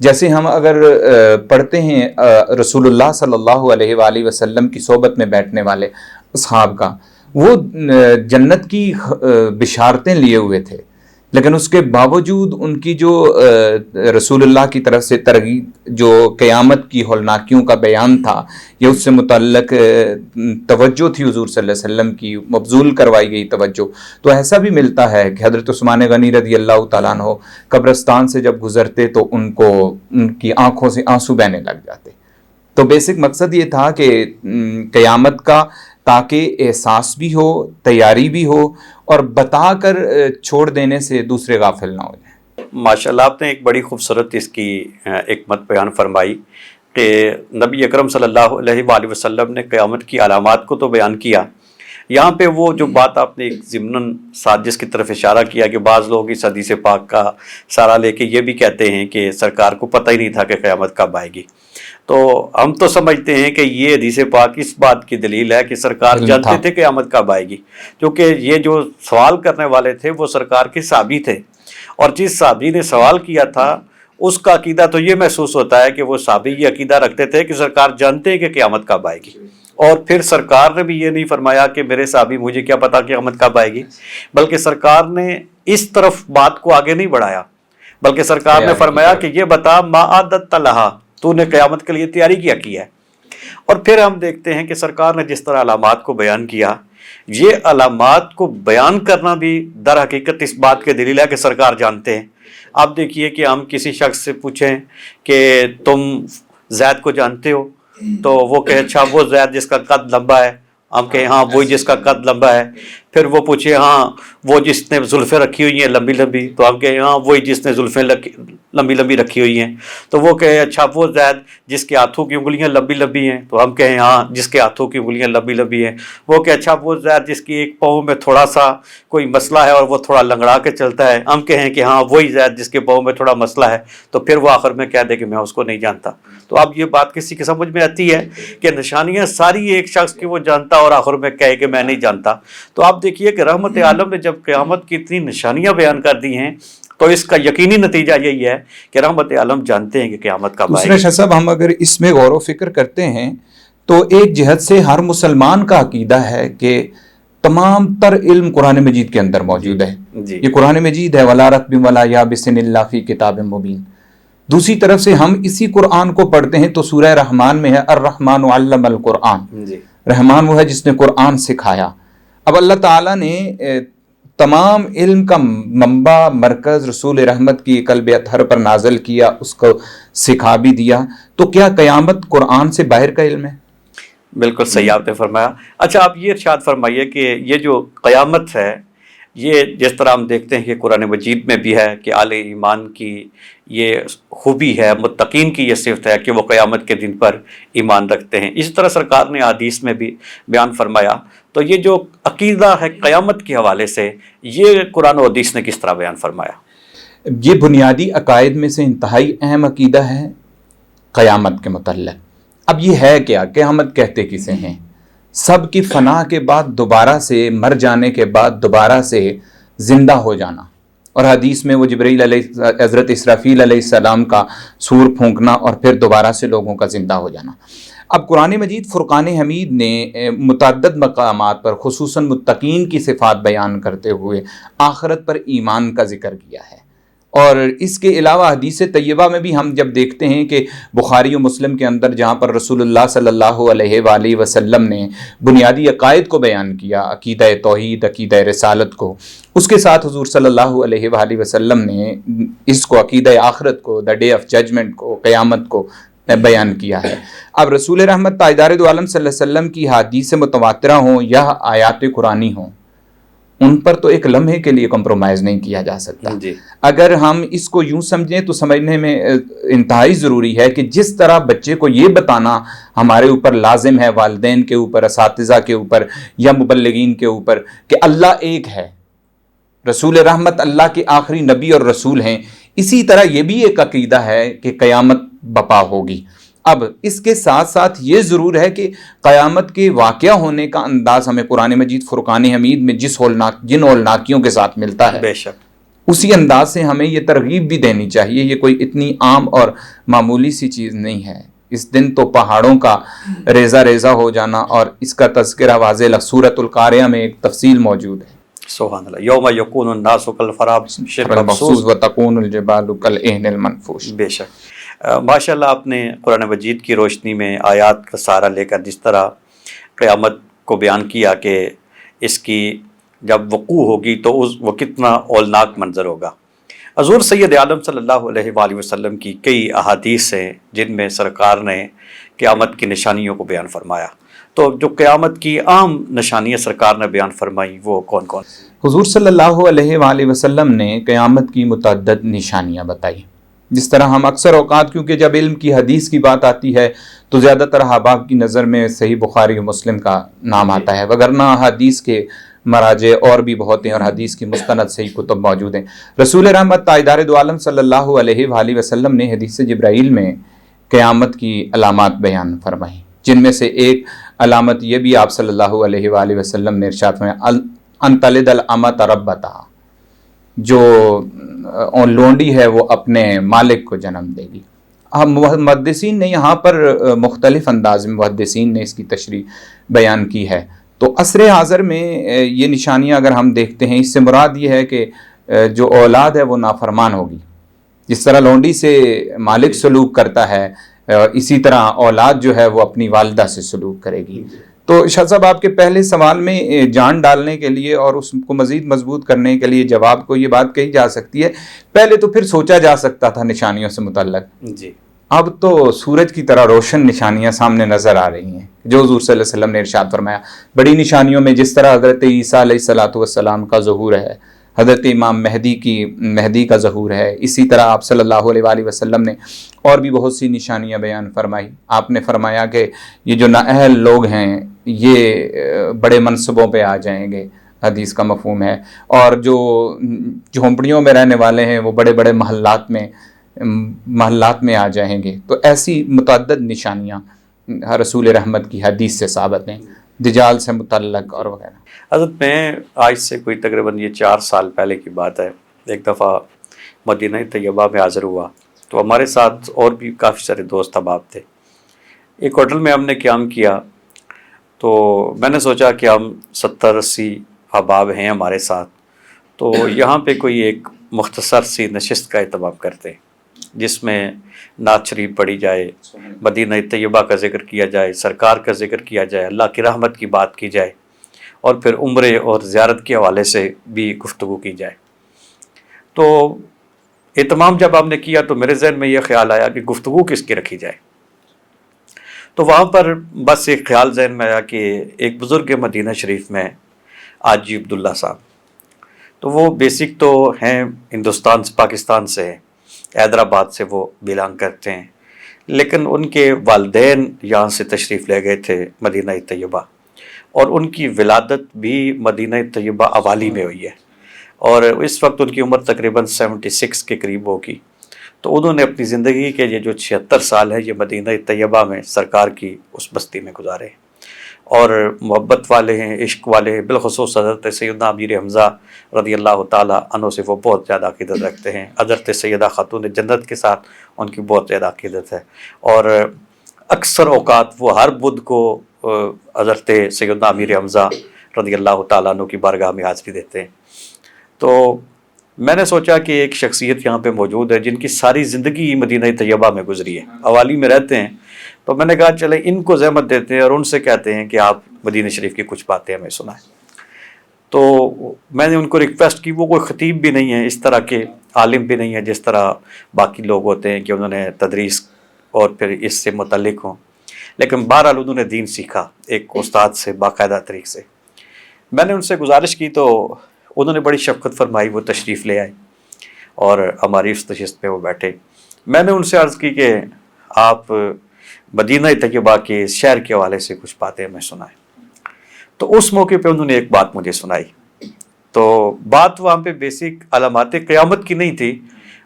جیسے ہم اگر پڑھتے ہیں رسول اللہ صلی اللہ علیہ وآلہ وسلم کی صحبت میں بیٹھنے والے اصحاب کا، وہ جنت کی بشارتیں لیے ہوئے تھے، لیکن اس کے باوجود ان کی جو رسول اللہ کی طرف سے ترغیب، جو قیامت کی ہولناکیوں کا بیان تھا یا اس سے متعلق توجہ تھی حضور صلی اللہ علیہ وسلم کی، مبذول کروائی گئی توجہ، تو ایسا بھی ملتا ہے کہ حضرت عثمان غنی رضی اللہ تعالیٰ عنہ قبرستان سے جب گزرتے تو ان کی آنکھوں سے آنسو بہنے لگ جاتے۔ تو بیسک مقصد یہ تھا کہ قیامت کا تاکہ احساس بھی ہو، تیاری بھی ہو، اور بتا کر چھوڑ دینے سے دوسرے غافل نہ ہو جائیں۔ ماشاءاللہ، آپ نے ایک بڑی خوبصورت اس کی ایک مت بیان فرمائی کہ نبی اکرم صلی اللہ علیہ وآلہ وسلم نے قیامت کی علامات کو تو بیان کیا، یہاں پہ وہ جو بات آپ نے ایک ضمناً سازش کی طرف اشارہ کیا کہ بعض لوگ اس حدیث پاک کا سہارا لے کے یہ بھی کہتے ہیں کہ سرکار کو پتہ ہی نہیں تھا کہ قیامت کب آئے گی۔ تو ہم تو سمجھتے ہیں کہ یہ حدیث پاک اس بات کی دلیل ہے کہ سرکار جانتے تھے قیامت کب آئے گی، کیونکہ یہ جو سوال کرنے والے تھے وہ سرکار کے صحابی تھے، اور جس صحابی نے سوال کیا تھا اس کا عقیدہ تو یہ محسوس ہوتا ہے کہ وہ صحابی یہ عقیدہ رکھتے تھے کہ سرکار جانتے ہیں کہ قیامت کب آئے گی، اور پھر سرکار نے بھی یہ نہیں فرمایا کہ میرے صحابی مجھے کیا پتا کہ قیامت کب آئے گی، بلکہ سرکار نے اس طرف بات کو آگے نہیں بڑھایا، بلکہ سرکار نے فرمایا کہ یہ بتا ما عادت لہا، تو نے قیامت کے لیے تیاری کیا کی ہے۔ اور پھر ہم دیکھتے ہیں کہ سرکار نے جس طرح علامات کو بیان کیا، یہ علامات کو بیان کرنا بھی در حقیقت اس بات کے دلیل ہے کہ سرکار جانتے ہیں۔ آپ دیکھیے کہ ہم کسی شخص سے پوچھیں کہ تم زید کو جانتے ہو، تو وہ کہے اچھا وہ زید جس کا قد لمبا ہے، ہم کہیں ہاں وہی جس کا قد لمبا ہے۔ پھر وہ پوچھے ہاں وہ جس نے زلفیں رکھی ہوئی ہیں لمبی لمبی، تو ہم کہیں ہاں وہی جس نے زلفیں لمبی لمبی رکھی ہوئی ہیں۔ تو وہ کہے اچھا وہ زید جس کے ہاتھوں کی انگلیاں لمبی لمبی ہیں، تو ہم کہیں ہاں جس کے ہاتھوں کی انگلیاں لمبی لمبی ہیں۔ وہ کہ اچھا وہ زید جس کی ایک پاؤں میں تھوڑا سا کوئی مسئلہ ہے اور وہ تھوڑا لنگڑا کے چلتا ہے، ہم کہیں کہ ہاں وہی زید جس کے پاؤں میں تھوڑا مسئلہ ہے۔ تو پھر وہ آخر میں کہہ دے کہ میں اس کو نہیں جانتا۔ تو اب یہ بات کسی کی سمجھ میں آتی ہے کہ نشانیاں ساری ایک شخص کی وہ جانتا اور آخر میں کہے کہ میں نہیں جانتا۔ تو آپ دیکھیے کہ رحمت عالم نے جب قیامت کی اتنی نشانیاں بیان کر دی ہیں تو اس کا یقینی نتیجہ یہی ہے کہ رحمت عالم جانتے ہیں کہ قیامت کب آئے گی۔ دوسرے شاہ صاحب، ہم اگر اس میں غور و فکر کرتے ہیں تو ایک جہت سے ہر مسلمان کا عقیدہ ہے کہ تمام تر علم قرآن مجید کے اندر موجود ہے۔ یہ قرآن مجید ہے، وَلَا رَتْبٍ وَلَا يَابِسٍ إِلَّا فِي كِتَابٍ مُبِينٍ۔ دوسری طرف سے ہم اسی قرآن کو پڑھتے ہیں تو سورہ رحمان میں ہے الرحمن علم القرآن، رحمان وہ ہے جس نے قرآن سکھایا۔ اب اللہ تعالیٰ نے تمام علم کا منبع مرکز رسول رحمت کی قلب اطہر پر نازل کیا، اس کو سکھا بھی دیا، تو کیا قیامت قرآن سے باہر کا علم ہے؟ بالکل صحیح آپ نے فرمایا۔ اچھا آپ یہ ارشاد فرمائیے کہ یہ جو قیامت ہے، یہ جس طرح ہم دیکھتے ہیں کہ قرآن مجید میں بھی ہے کہ اہل ایمان کی یہ خوبی ہے، متقین کی یہ صفت ہے کہ وہ قیامت کے دن پر ایمان رکھتے ہیں، اسی طرح سرکار نے حدیث میں بھی بیان فرمایا۔ تو یہ جو عقیدہ ہے قیامت کے حوالے سے، یہ قرآن و حدیث نے کس طرح بیان فرمایا؟ یہ بنیادی عقائد میں سے انتہائی اہم عقیدہ ہے قیامت کے متعلق۔ اب یہ ہے کیا؟ قیامت کہتے کسے ہیں؟ سب کی فنا کے بعد دوبارہ سے، مر جانے کے بعد دوبارہ سے زندہ ہو جانا، اور حدیث میں وہ جبرائیل علیہ حضرت اسرافیل علیہ السلام کا سور پھونکنا اور پھر دوبارہ سے لوگوں کا زندہ ہو جانا۔ اب قرآن مجید فرقان حمید نے متعدد مقامات پر خصوصاً متقین کی صفات بیان کرتے ہوئے آخرت پر ایمان کا ذکر کیا ہے، اور اس کے علاوہ حدیث طیبہ میں بھی ہم جب دیکھتے ہیں کہ بخاری و مسلم کے اندر جہاں پر رسول اللہ صلی اللہ علیہ وآلہ وسلم نے بنیادی عقائد کو بیان کیا، عقیدہ توحید، عقیدہ رسالت کو، اس کے ساتھ حضور صلی اللہ علیہ وآلہ وسلم نے اس کو عقیدہ آخرت کو، دا ڈے آف ججمنٹ کو، قیامت کو بیان کیا ہے۔ اب رسول رحمت تاجدار دو عالم صلی اللہ علیہ وسلم کی حدیث متواترہ ہوں یا آیات قرآنی ہوں، ان پر تو ایک لمحے کے لیے کمپرومائز نہیں کیا جا سکتا۔ اگر ہم اس کو یوں سمجھیں تو سمجھنے میں انتہائی ضروری ہے کہ جس طرح بچے کو یہ بتانا ہمارے اوپر لازم ہے، والدین کے اوپر، اساتذہ کے اوپر یا مبلغین کے اوپر، کہ اللہ ایک ہے، رسول رحمت اللہ کے آخری نبی اور رسول ہیں، اسی طرح یہ بھی ایک عقیدہ ہے کہ قیامت بپا ہوگی۔ اب اس کے ساتھ ساتھ یہ ضرور ہے کہ قیامت کے واقعہ ہونے کا انداز ہمیں قرآن مجید فرقان حمید میں جن ہولناکیوں کے ساتھ ملتا ہے، بے شک اسی انداز سے ہمیں یہ ترغیب بھی دینی چاہیے. یہ کوئی اتنی عام اور معمولی سی چیز نہیں ہے. اس دن تو پہاڑوں کا ریزہ ریزہ ہو جانا، اور اس کا تذکرہ واضح لفظ سورۃ القاریہ میں ایک تفصیل موجود ہے. سبحان اللہ. یوم یکون الناس کالفراش المبثوث وتکون الجبال کالعہن المنفوش. بے شک ماشاء اللہ آپ نے قرآن مجید کی روشنی میں آیات کا سہارا لے کر جس طرح قیامت کو بیان کیا کہ اس کی جب وقوع ہوگی تو وہ کتنا اولناک منظر ہوگا. حضور سید عالم صلی اللہ علیہ وآلہ وسلم کی کئی احادیث ہیں جن میں سرکار نے قیامت کی نشانیوں کو بیان فرمایا. تو جو قیامت کی عام نشانیاں سرکار نے بیان فرمائی وہ کون کون؟ حضور صلی اللہ علیہ وآلہ وسلم نے قیامت کی متعدد نشانیاں بتائی. جس طرح ہم اکثر اوقات کیونکہ جب علم کی حدیث کی بات آتی ہے تو زیادہ تر احباب کی نظر میں صحیح بخاری و مسلم کا نام آتا ہے، وگرنہ حدیث کے مراجع اور بھی بہت ہیں اور حدیث کی مستند صحیح کتب موجود ہیں. رسول رحمت تاجدار دو عالم صلی اللہ علیہ وآلہ وسلم نے حدیث جبرائیل میں قیامت کی علامات بیان فرمائی، جن میں سے ایک علامت یہ بھی آپ صلی اللہ علیہ وآلہ وسلم نے ارشاد فرمایا ان تلد الامۃ ربتہا، جو لونڈی ہے وہ اپنے مالک کو جنم دے گی. محدثین نے یہاں پر مختلف انداز میں محدثین نے اس کی تشریح بیان کی ہے. تو عصر حاضر میں یہ نشانیاں اگر ہم دیکھتے ہیں، اس سے مراد یہ ہے کہ جو اولاد ہے وہ نافرمان ہوگی. جس طرح لونڈی سے مالک سلوک کرتا ہے، اسی طرح اولاد جو ہے وہ اپنی والدہ سے سلوک کرے گی. تو شاہ صاحب آپ کے پہلے سوال میں جان ڈالنے کے لیے اور اس کو مزید مضبوط کرنے کے لیے جواب کو یہ بات کہی جا سکتی ہے، پہلے تو پھر سوچا جا سکتا تھا نشانیوں سے متعلق، جی اب تو سورج کی طرح روشن نشانیاں سامنے نظر آ رہی ہیں جو حضور صلی اللہ علیہ وسلم نے ارشاد فرمایا. بڑی نشانیوں میں جس طرح حضرت عیسیٰ علیہ الصلوۃ والسلام کا ظہور ہے، حضرت امام مہدی کا ظہور ہے، اسی طرح آپ صلی اللہ علیہ وآلہ وسلم نے اور بھی بہت سی نشانیاں بیان فرمائی. آپ نے فرمایا کہ یہ جو نااہل لوگ ہیں یہ بڑے منصبوں پہ آ جائیں گے، حدیث کا مفہوم ہے، اور جو جھونپڑیوں میں رہنے والے ہیں وہ بڑے بڑے محلات میں آ جائیں گے. تو ایسی متعدد نشانیاں رسول رحمت کی حدیث سے ثابت ہیں، دجال سے متعلق اور وغیرہ. حضرت میں آج سے کوئی تقریباً یہ 4 سال پہلے کی بات ہے، ایک دفعہ مدینہ طیبہ میں حاضر ہوا تو ہمارے ساتھ اور بھی کافی سارے دوست احباب تھے. ایک ہوٹل میں ہم نے قیام کیا تو میں نے سوچا کہ ہم 70-80 احباب ہیں ہمارے ساتھ، تو یہاں پہ کوئی ایک مختصر سی نشست کا اہتمام کرتے ہیں جس میں نعت شریف پڑھی جائے، مدینہ طیبہ کا ذکر کیا جائے، سرکار کا ذکر کیا جائے، اللہ کی رحمت کی بات کی جائے، اور پھر عمرے اور زیارت کے حوالے سے بھی گفتگو کی جائے. تو اہتمام جب ہم نے کیا تو میرے ذہن میں یہ خیال آیا کہ گفتگو کس کی رکھی جائے. تو وہاں پر بس ایک خیال ذہن میں آیا کہ ایک بزرگ مدینہ شریف میں حاجی عبداللہ صاحب، تو وہ بیسک تو ہیں ہندوستان سے، پاکستان سے ہیں، حیدرآباد سے وہ بلانگ کرتے ہیں، لیکن ان کے والدین یہاں سے تشریف لے گئے تھے مدینہ طیبہ، اور ان کی ولادت بھی مدینہ طیبہ اوالی میں ہوئی ہے، اور اس وقت ان کی عمر تقریباً 76 کے قریب ہوگی. تو انہوں نے اپنی زندگی کے یہ جو 76 سال ہے یہ مدینہ طیبہ میں سرکار کی اس بستی میں گزارے، اور محبت والے ہیں، عشق والے ہیں. بالخصوص حضرت سیدنا امیر حمزہ رضی اللہ تعالیٰ عنہ سے وہ بہت زیادہ عقیدت رکھتے ہیں. حضرت سیدہ خاتون جنت کے ساتھ ان کی بہت زیادہ عقیدت ہے، اور اکثر اوقات وہ ہر بدھ کو حضرت سیدنا امیر حمزہ رضی اللہ تعالیٰ عنہ کی بارگاہ میں حاضری دیتے ہیں. تو میں نے سوچا کہ ایک شخصیت یہاں پہ موجود ہے جن کی ساری زندگی مدینہ طیبہ میں گزری ہے، اوالی میں رہتے ہیں، تو میں نے کہا چلے ان کو زحمت دیتے ہیں اور ان سے کہتے ہیں کہ آپ مدینہ شریف کی کچھ باتیں ہمیں سنائیں. تو میں نے ان کو ریکویسٹ کی، وہ کوئی خطیب بھی نہیں ہے، اس طرح کے عالم بھی نہیں ہے جس طرح باقی لوگ ہوتے ہیں کہ انہوں نے تدریس اور پھر اس سے متعلق ہوں، لیکن بہرحال انہوں نے دین سیکھا ایک استاد سے باقاعدہ طریق سے. میں نے ان سے گزارش کی تو انہوں نے بڑی شفقت فرمائی، وہ تشریف لے آئے اور ہماری اس نشست پہ وہ بیٹھے. میں نے ان سے عرض کی کہ آپ مدینہ طیبہ کے شہر کے حوالے سے کچھ باتیں ہمیں سنائیں. تو اس موقع پہ انہوں نے ایک بات مجھے سنائی. تو بات وہاں پہ بیسک علامات قیامت کی نہیں تھی،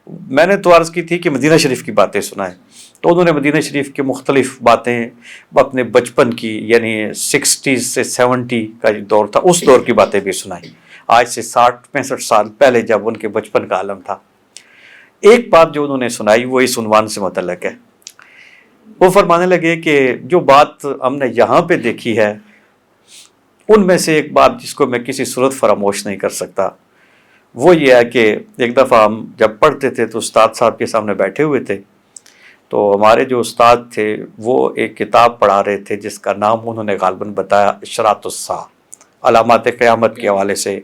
میں نے تو عرض کی تھی کہ مدینہ شریف کی باتیں سنائیں. تو انہوں نے مدینہ شریف کی مختلف باتیں اپنے بچپن کی، یعنی 60 سے 70 کا جو دور تھا اس دور کی باتیں بھی سنائیں. آج سے 60-65 سال پہلے جب ان کے بچپن کا عالم تھا، ایک بات جو انہوں نے سنائی وہ اس عنوان سے متعلق ہے۔ وہ فرمانے لگے کہ جو بات ہم نے یہاں پہ دیکھی ہے ان میں سے ایک بات جس کو میں کسی صورت فراموش نہیں کر سکتا، وہ یہ ہے کہ ایک دفعہ ہم جب پڑھتے تھے تو استاد صاحب کے سامنے بیٹھے ہوئے تھے، تو ہمارے جو استاد تھے وہ ایک کتاب پڑھا رہے تھے جس کا نام انہوں نے غالباً بتایا اشراط الساعہ، علامات قیامت کے حوالے سے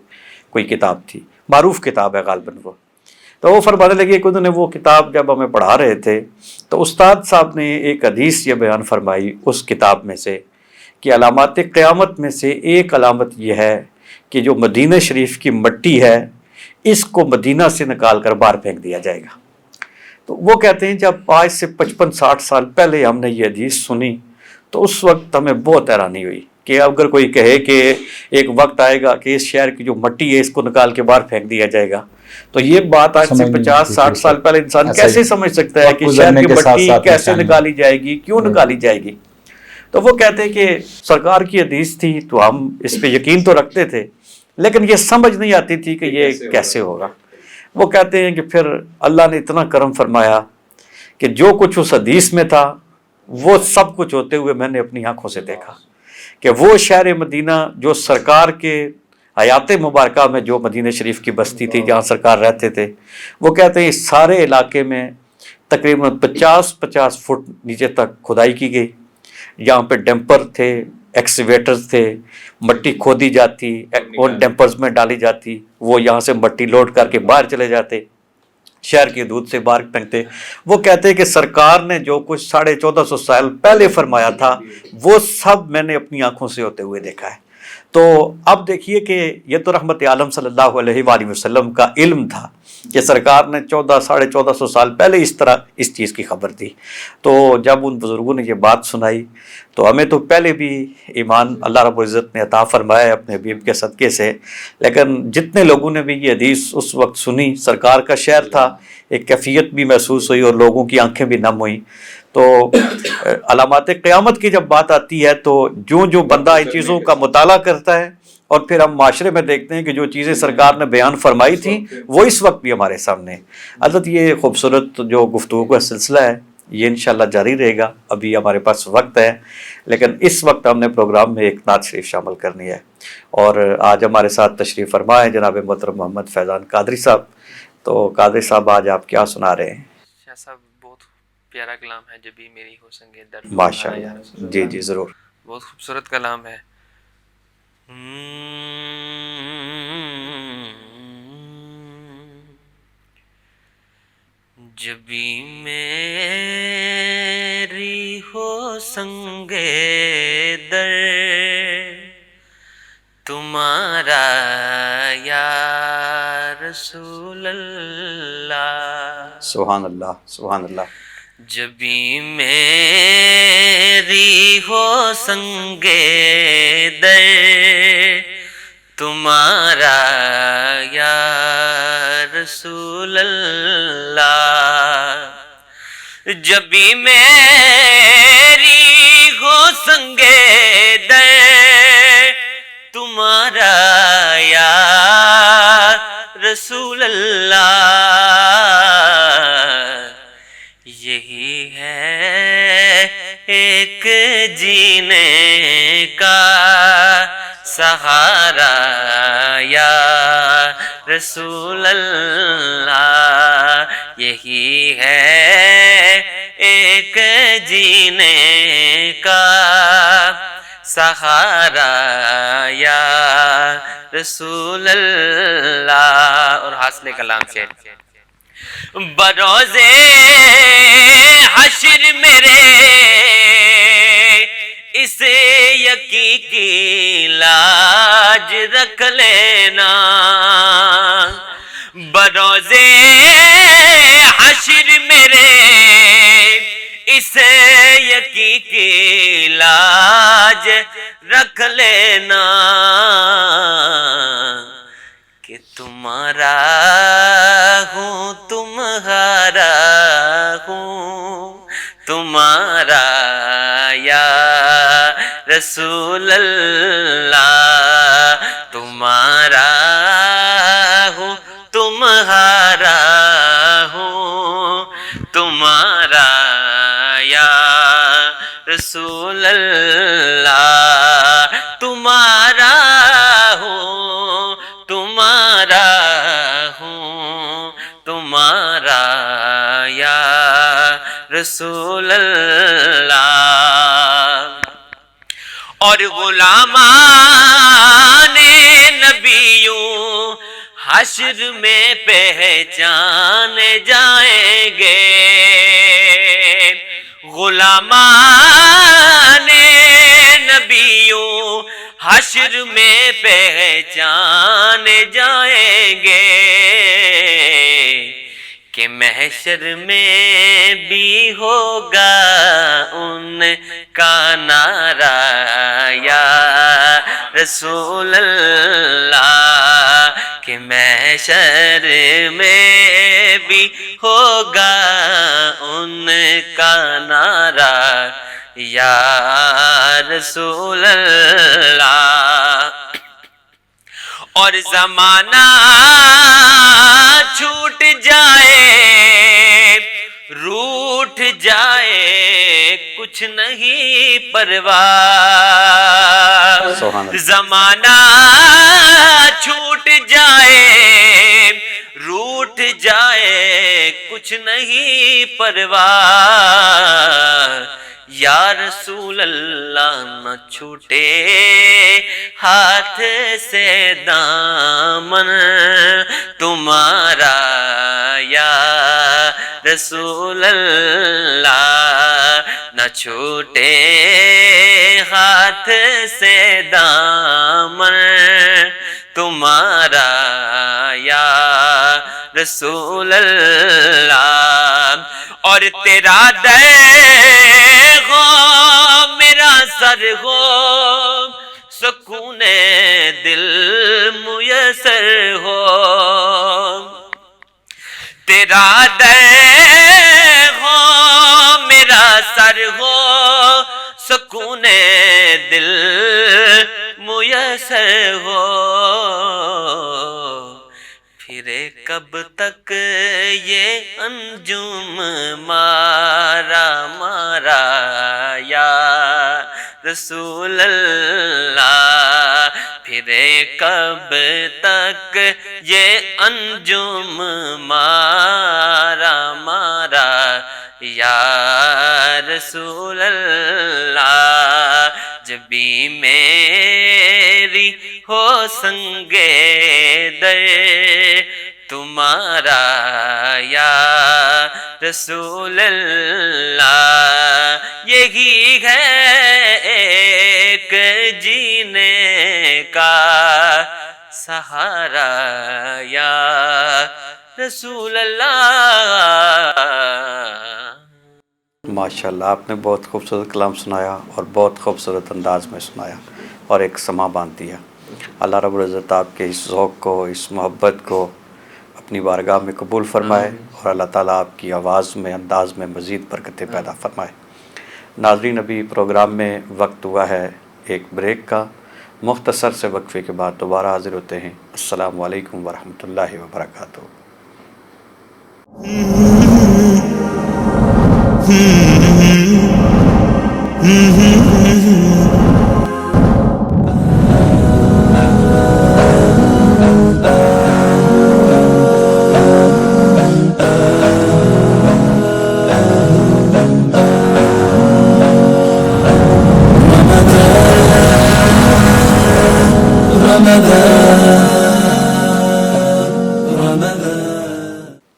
کوئی کتاب تھی، معروف کتاب ہے غالباً وہ۔ تو وہ فرمانے لگے کہ انہوں نے وہ کتاب جب ہمیں پڑھا رہے تھے تو استاد صاحب نے ایک حدیث یہ بیان فرمائی اس کتاب میں سے کہ علامات قیامت میں سے ایک علامت یہ ہے کہ جو مدینہ شریف کی مٹی ہے اس کو مدینہ سے نکال کر باہر پھینک دیا جائے گا۔ تو وہ کہتے ہیں جب آج سے 55-60 سال پہلے ہم نے یہ حدیث سنی تو اس وقت ہمیں بہت حیرانی ہوئی کہ اگر کوئی کہے کہ ایک وقت آئے گا کہ اس شہر کی جو مٹی ہے اس کو نکال کے باہر پھینک دیا جائے گا، تو یہ بات آج سے 50-60 سال پہلے انسان کیسے سمجھ سکتا ہے کہ شہر کی مٹی کیسے نکالی جائے گی، کیوں نکالی جائے گی؟ تو وہ کہتے ہیں کہ سرکار کی حدیث تھی تو ہم اس پہ یقین تو رکھتے تھے لیکن یہ سمجھ نہیں آتی تھی کہ یہ کیسے ہوگا۔ وہ کہتے ہیں کہ پھر اللہ نے اتنا کرم فرمایا کہ جو کچھ اس حدیث میں تھا وہ سب کچھ ہوتے ہوئے میں نے اپنی آنکھوں سے دیکھا کہ وہ شہر مدینہ جو سرکار کے حیات مبارکہ میں جو مدینہ شریف کی بستی تھی جہاں سرکار رہتے تھے، وہ کہتے ہیں اس سارے علاقے میں تقریباً 50 فٹ نیچے تک کھدائی کی گئی، یہاں پہ ڈیمپر تھے، ایکسیویٹرز تھے، مٹی کھودی جاتی اور ڈیمپرز میں ڈالی جاتی، وہ یہاں سے مٹی لوڈ کر کے باہر چلے جاتے، شہر کی حدود سے باہر پھینکتے۔ وہ کہتے ہیں کہ سرکار نے جو کچھ 1450 سال پہلے فرمایا تھا وہ سب میں نے اپنی آنکھوں سے ہوتے ہوئے دیکھا ہے۔ تو اب دیکھیے کہ یہ تو رحمت عالم صلی اللہ علیہ وآلہ وسلم کا علم تھا کہ سرکار نے 1400-1450 سال پہلے اس طرح اس چیز کی خبر دی۔ تو جب ان بزرگوں نے یہ بات سنائی تو ہمیں تو پہلے بھی ایمان اللہ رب العزت نے عطا فرمایا ہے اپنے حبیب کے صدقے سے، لیکن جتنے لوگوں نے بھی یہ حدیث اس وقت سنی، سرکار کا شعر تھا، ایک کیفیت بھی محسوس ہوئی اور لوگوں کی آنکھیں بھی نم ہوئیں۔ تو علامات قیامت کی جب بات آتی ہے تو جو بندہ ان چیزوں کا مطالعہ کرتا ہے اور پھر ہم معاشرے میں دیکھتے ہیں کہ جو چیزیں سرکار نے بیان فرمائی تھیں وہ اس وقت بھی ہمارے سامنے ہیں۔ حضرت یہ خوبصورت جو گفتگو کا سلسلہ ہے یہ انشاءاللہ جاری رہے گا، ابھی ہمارے پاس وقت ہے، لیکن اس وقت ہم نے پروگرام میں ایک نعت شریف شامل کرنی ہے، اور آج ہمارے ساتھ تشریف فرما ہے جناب محترم محمد فیضان قادری صاحب۔ تو قادری صاحب آج آپ کیا سنا رہے ہیں؟ شاہ صاحب بہت پیارا کلام ہے، جب بھی میری ہو سنگے درد ماشاء اللہ، جی جی ضرور۔ بہت خوبصورت کلام ہے۔ جب بھی میری ہو سنگے در تمہارا یا رسول اللہ، سبحان اللہ، سبحان اللہ۔ جب بھی میری ہو سنگے در تمہارا یا رسول اللہ، جب بھی میری ہو سنگے در تمہارا یا رسول اللہ، یہی ہے ایک جینے کا سہارا یا رسول اللہ، یہی ہے ایک جینے کا سہارا یا رسول اللہ۔ اور حاصل کلام شعر، بروزے حشر میرے اس یقین کی لاج رکھ لینا، بروزے حشر میرے اس یقین کی لاج رکھ لینا کہ تمہارا ہوں تمہارا ہوں تمہارا یا رسول اللہ، تمہارا اللہ تمہارا ہوں، تمہارا ہوں، تمہارا یا رسول اللہ۔ اور غلامان نبیوں حشر میں پہچان جائیں گے، غلامان نبیوں حشر میں پہچان جائیں گے کہ محشر میں بھی ہوگا ان کا نعرہ یا رسول اللہ، کہ محشر میں بھی ہوگا ان کا نعرہ یا رسول اللہ۔ اور زمانہ چھوٹ جائے، روٹھ جائے، کچھ نہیں پرواہ، زمانہ چھوٹ جائے، روٹھ جائے، کچھ نہیں پرواہ، یا رسول اللہ نہ چھوٹے ہاتھ سے دامن تمہارا یا رسول اللہ، نہ چھوٹے ہاتھ سے دامن تمہارا یا رسول اللہ۔ اور تیرا در ہو میرا سر ہو، سکون دل میسر ہو، تیرا در ہو میرا سر ہو، سکون دل میسر ہو، پھرے کب تک یہ انجم مارا مارا یا رسول اللہ، پھرے کب تک یہ انجم مارا مارا یا رسول اللہ، جب بھی میری ہو سنگے در تمہارا یا رسول اللہ، یہی ہے ایک جینے کا سہارا یا رسول اللہ۔ ماشاءاللہ، آپ نے بہت خوبصورت کلام سنایا اور بہت خوبصورت انداز میں سنایا اور ایک سما باندھ دیا۔ اللہ رب العزت آپ کے اس ذوق کو، اس محبت کو اپنی بارگاہ میں قبول فرمائے اور اللہ تعالیٰ آپ کی آواز میں، انداز میں مزید برکتیں پیدا فرمائے۔ ناظرین، ابھی پروگرام میں وقت ہوا ہے ایک بریک کا، مختصر سے وقفے کے بعد دوبارہ حاضر ہوتے ہیں۔ السلام علیکم ورحمۃ اللہ وبرکاتہ۔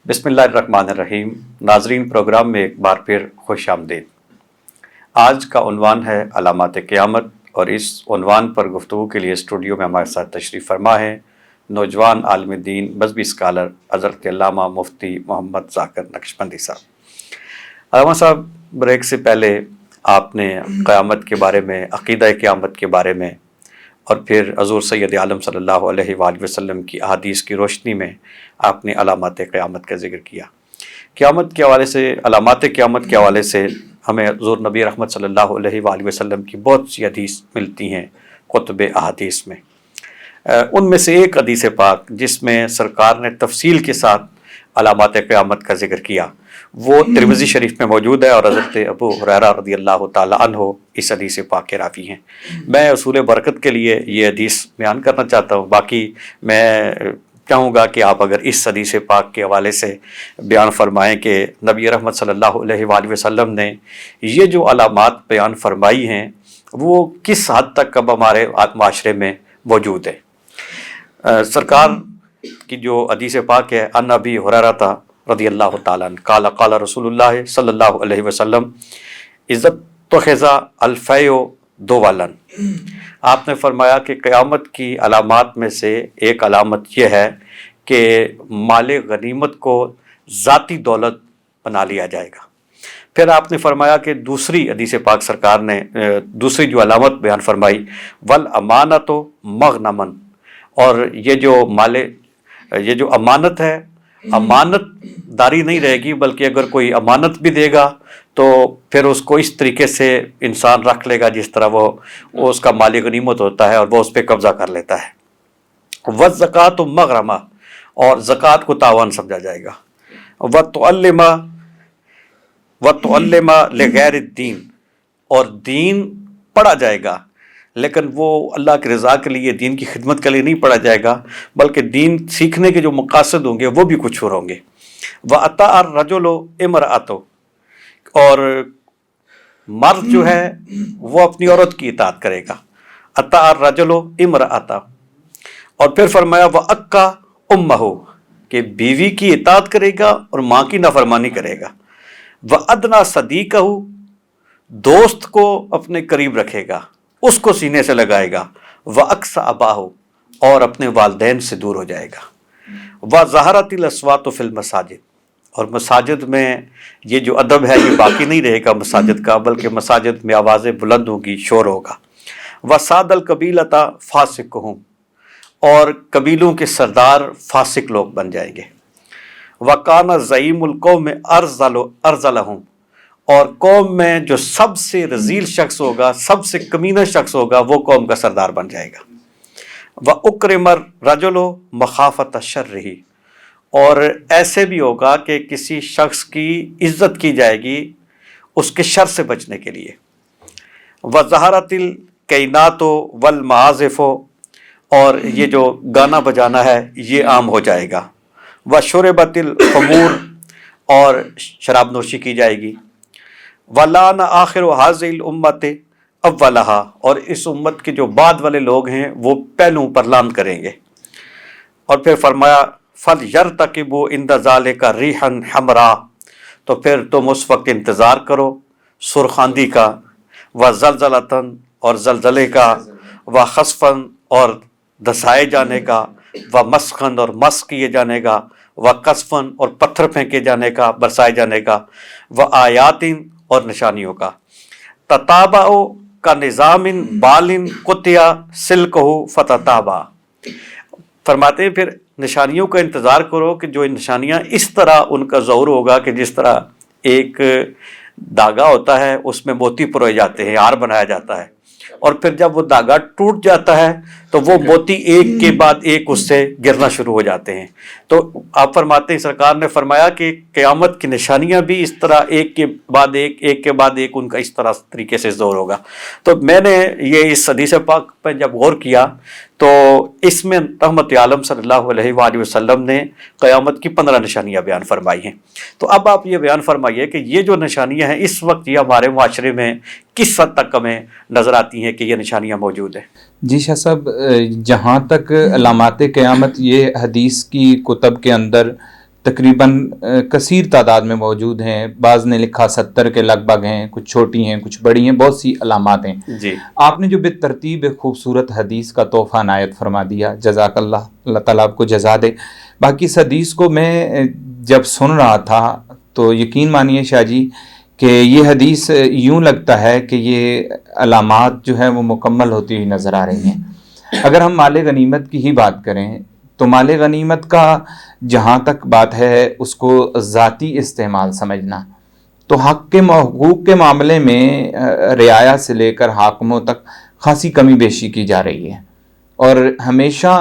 بسم اللہ الرحمن الرحیم۔ ناظرین، پروگرام میں ایک بار پھر خوش آمدید۔ آج کا عنوان ہے علامات قیامت، اور اس عنوان پر گفتگو کے لیے اسٹوڈیو میں ہمارے ساتھ تشریف فرما ہے نوجوان عالم دین، مذہبی اسکالر حضرت علامہ مفتی محمد ذاکر نقشبندی صاحب۔ علامہ صاحب، بریک سے پہلے آپ نے قیامت کے بارے میں، عقیدہ قیامت کے بارے میں، اور پھر حضور سید عالم صلی اللہ علیہ وآلہ وسلم کی احادیث کی روشنی میں آپ نے علامات قیامت کا ذکر کیا۔ قیامت کے حوالے سے، علامات قیامت کے حوالے سے ہمیں حضور نبی رحمت صلی اللہ علیہ وآلہ وسلم کی بہت سی حدیث ملتی ہیں کتب احادیث میں۔ ان میں سے ایک حدیث پاک جس میں سرکار نے تفصیل کے ساتھ علامات قیامت کا ذکر کیا، وہ ترمذی شریف میں موجود ہے اور حضرت ابو ہریرہ رضی اللہ تعالیٰ عنہ اس حدیث پاک کے راوی ہیں۔ میں اصول برکت کے لیے یہ حدیث بیان کرنا چاہتا ہوں، باقی میں چاہوں گا کہ آپ اگر اس حدیث پاک کے حوالے سے بیان فرمائیں کہ نبی رحمت صلی اللہ علیہ وآلہ وسلم نے یہ جو علامات بیان فرمائی ہیں وہ کس حد تک اب ہمارے معاشرے میں موجود ہے۔ سرکار کی جو حدیث پاک ہے، ان ابی ہریرہ رضی اللہ تعالیٰ عنہ قال قال رسول اللہ صلی اللہ علیہ وسلم عزت تو خزا الفیو دو والن، آپ نے فرمایا کہ قیامت کی علامات میں سے ایک علامت یہ ہے کہ مال غنیمت کو ذاتی دولت بنا لیا جائے گا۔ پھر آپ نے فرمایا کہ دوسری حدیث پاک سرکار نے دوسری جو علامت بیان فرمائی والامانت مغنمن، اور یہ جو امانت ہے، امانت داری نہیں رہے گی، بلکہ اگر کوئی امانت بھی دے گا تو پھر اس کو اس طریقے سے انسان رکھ لے گا جس طرح وہ اس کا مال غنیمت ہوتا ہے اور وہ اس پہ قبضہ کر لیتا ہے۔ والزکوٰۃ مغرمہ، اور زکوٰۃ کو تاوان سمجھا جائے گا۔ وتعلم لغیر الدین، اور دین پڑھا جائے گا لیکن وہ اللہ کی رضا کے لیے، دین کی خدمت کے لیے نہیں پڑھا جائے گا، بلکہ دین سیکھنے کے جو مقاصد ہوں گے وہ بھی کچھ اور ہوں گے۔ وَأَطَاعَ الرَّجُلُ امْرَأَتَهُ، اور مرد جو ہے وہ اپنی عورت کی اطاعت کرے گا۔ اطاع الرجل امرأتہ، اور پھر فرمایا وَأَقَّ أُمَّهُ، کہ بیوی کی اطاعت کرے گا اور ماں کی نافرمانی کرے گا۔ وَأَدْنَى صَدِيقَهُ، دوست کو اپنے قریب رکھے گا، اس کو سینے سے لگائے گا۔ وَأَقْصَى أَبَاهُ، اور اپنے والدین سے دور ہو جائے گا۔ وَظَهَرَتِ الْأَصْوَاتُ فِي الْمَسَاجِدِ، اور مساجد میں یہ جو ادب ہے یہ باقی نہیں رہے گا مساجد کا، بلکہ مساجد میں آوازیں بلند ہوگی، شور ہوگا۔ وَسَادَ الْقَبِيلَةَ فَاسِقُهُمْ، اور قبیلوں کے سردار فاسق لوگ بن جائیں گے۔ وَكَانَ زَعِيمُ الْقَوْمِ أَرْذَلَهُمْ، اور قوم میں جو سب سے رذیل شخص ہوگا، سب سے کمینہ شخص ہوگا، وہ قوم کا سردار بن جائے گا۔ وَأُكْرِمَ الرَّجُلُ مَخَافَةَ شَرِّهِ، اور ایسے بھی ہوگا کہ کسی شخص کی عزت کی جائے گی اس کے شر سے بچنے کے لیے۔ وَظَهَرَتِ الْكَيْنَاتُ وَالْمَعَازِفُ، اور یہ جو گانا بجانا ہے یہ عام ہو جائے گا۔ وَشُرِبَتِ الْخُمُورُ، اور شراب نوشی کی جائے گی۔ وَلَعَنَ آخِرُ هَٰذِهِ الْأُمَّةِ أَوَّلَهَا، اور اس امت کے جو بعد والے لوگ ہیں وہ پہلوں پر لعن کریں گے۔ اور پھر فرمایا فَلْيَرْتَقِبُوا عِنْدَ ذَٰلِكَ رِيحًا حَمْرَاءَ، تو پھر تم اس وقت انتظار کرو سرخ آندھی کا، وَزَلْزَلَةً، اور زلزلے کا، وَخَسْفًا، اور دھسائے جانے کا، وَمَسْخًا، اور مسخ کیے جانے کا، وَقَذْفًا، اور پتھر پھینکے جانے کا، برسائے جانے کا، وَآیَاتٍ، اور نشانیوں کا۔ تَتَابَعُ كَنِظَامٍ بَالٍ قُطِعَ سِلْكُهُ فَتَتَابَعَ، فرماتے ہیں پھر نشانیوں کا انتظار کرو کہ جو نشانیاں اس طرح ان کا ظہور ہوگا کہ جس طرح ایک دھاگا ہوتا ہے اس میں موتی پروئے جاتے ہیں، ہار بنایا جاتا ہے، اور پھر جب وہ دھاگا ٹوٹ جاتا ہے تو وہ موتی ایک کے بعد ایک اس سے گرنا شروع ہو جاتے ہیں۔ تو آپ فرماتے ہیں، سرکار نے فرمایا کہ قیامت کی نشانیاں بھی اس طرح ایک کے بعد ایک ان کا اس طرح طریقے سے ظہور ہوگا۔ تو میں نے یہ اس حدیث پاک پہ جب غور کیا تو اس میں رحمت عالم صلی اللہ علیہ وآلہ وسلم نے قیامت کی 15 نشانیاں بیان فرمائی ہیں۔ تو اب آپ یہ بیان فرمائیے کہ یہ جو نشانیاں ہیں اس وقت یہ ہمارے معاشرے میں کس حد تک ہمیں نظر آتی ہیں کہ یہ نشانیاں موجود ہیں؟ جی شاہ صاحب، جہاں تک علامات قیامت یہ حدیث کی کتب کے اندر تقریباً کثیر تعداد میں موجود ہیں، بعض نے لکھا 70 کے لگ بھگ ہیں، کچھ چھوٹی ہیں کچھ بڑی ہیں، بہت سی علامات ہیں۔ جی، آپ نے جو بالترتیب ایک خوبصورت حدیث کا تحفہ عنایت فرما دیا، جزاک اللہ، اللہ تعالیٰ آپ کو جزا دے۔ باقی اس حدیث کو میں جب سن رہا تھا تو یقین مانیے شاہ جی کہ یہ حدیث یوں لگتا ہے کہ یہ علامات جو ہیں وہ مکمل ہوتی ہوئی نظر آ رہی ہیں۔ اگر ہم مال غنیمت کی ہی بات کریں تو مال غنیمت کا جہاں تک بات ہے اس کو ذاتی استعمال سمجھنا، تو حق کے حقوق کے معاملے میں رعایا سے لے کر حاکموں تک خاصی کمی بیشی کی جا رہی ہے، اور ہمیشہ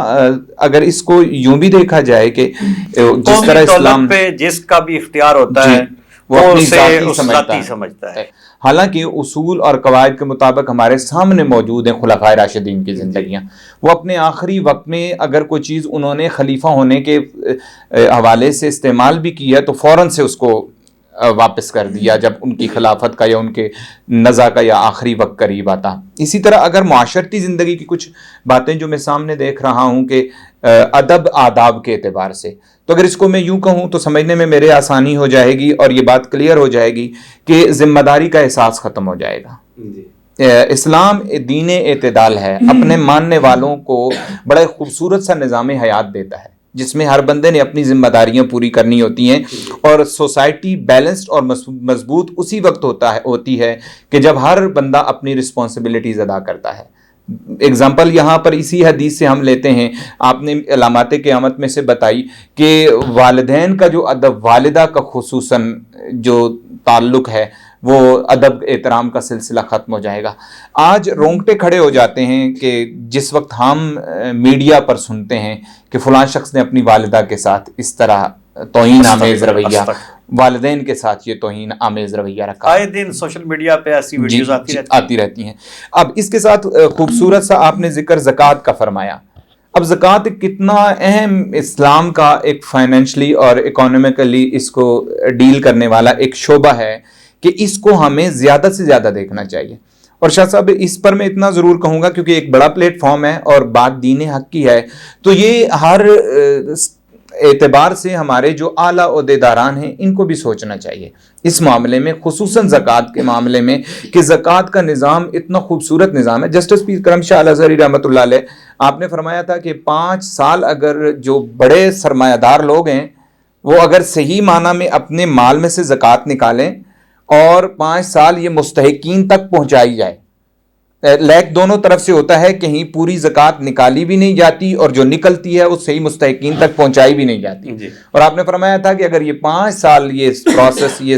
اگر اس کو یوں بھی دیکھا جائے کہ جس طرح اسلام پہ جس کا بھی اختیار ہوتا ہے وہ اپنی ذاتی ذاتی سمجھتا ہے. حالانکہ اصول اور قواعد کے مطابق ہمارے سامنے موجود ہیں خلفائے راشدین کی زندگیاں. وہ اپنے آخری وقت میں اگر کوئی چیز انہوں نے خلیفہ ہونے کے حوالے سے استعمال بھی کیا تو فوراً سے اس کو واپس کر دیا جب ان کی خلافت کا یا ان کے نزا کا یا آخری وقت قریب آتا. اسی طرح اگر معاشرتی زندگی کی کچھ باتیں جو میں سامنے دیکھ رہا ہوں کہ ادب آداب کے اعتبار سے، تو اگر اس کو میں یوں کہوں تو سمجھنے میں میرے آسانی ہو جائے گی اور یہ بات کلیئر ہو جائے گی کہ ذمہ داری کا احساس ختم ہو جائے گا. اسلام دین اعتدال ہے، اپنے ماننے والوں کو بڑا خوبصورت سا نظام حیات دیتا ہے جس میں ہر بندے نے اپنی ذمہ داریاں پوری کرنی ہوتی ہیں، اور سوسائٹی بیلنسڈ اور مضبوط اسی وقت ہوتی ہے کہ جب ہر بندہ اپنی رسپانسبلٹیز ادا کرتا ہے. اگزامپل یہاں پر اسی حدیث سے ہم لیتے ہیں، آپ نے علامات قیامت میں سے بتائی کہ والدین کا جو ادب، والدہ کا خصوصاً جو تعلق ہے وہ ادب احترام کا سلسلہ ختم ہو جائے گا. آج رونگٹے کھڑے ہو جاتے ہیں کہ جس وقت ہم میڈیا پر سنتے ہیں کہ فلاں شخص نے اپنی والدہ کے ساتھ اس طرح توہین آمیز رویہ، والدین کے ساتھ یہ توہین آمیز رویہ رکھا. آئے دن سوشل میڈیا پہ ایسی ویڈیوز آتی رہتی ہیں. اب اس کے ساتھ خوبصورت سا آپ نے ذکر زکوٰۃ کا فرمایا. اب زکوٰۃ کتنا اہم اسلام کا ایک فائنینشلی اور اکانومیکلی اس کو ڈیل کرنے والا ایک شعبہ ہے کہ اس کو ہمیں زیادہ سے زیادہ دیکھنا چاہیے. اور شاہ صاحب اس پر میں اتنا ضرور کہوں گا کیونکہ ایک بڑا پلیٹ فارم ہے اور بات دین حق کی ہے، تو یہ ہر اعتبار سے ہمارے جو اعلیٰ عہدیداران ہیں ان کو بھی سوچنا چاہیے اس معاملے میں، خصوصاً زکوٰۃ کے معاملے میں، کہ زکوٰۃ کا نظام اتنا خوبصورت نظام ہے. جسٹس پیر کرم شاہ الازہری رحمۃ اللہ علیہ آپ نے فرمایا تھا کہ 5 سال اگر جو بڑے سرمایہ دار لوگ ہیں وہ اگر صحیح معنی میں اپنے مال میں سے زکوٰۃ نکالیں اور 5 سال یہ مستحقین تک پہنچائی جائے، لیک دونوں طرف سے ہوتا ہے، کہیں پوری زکوٰۃ نکالی بھی نہیں جاتی اور جو نکلتی ہے وہ صحیح مستحقین تک پہنچائی بھی نہیں جاتی. اور آپ نے فرمایا تھا کہ اگر یہ 5 سال یہ پروسیس، یہ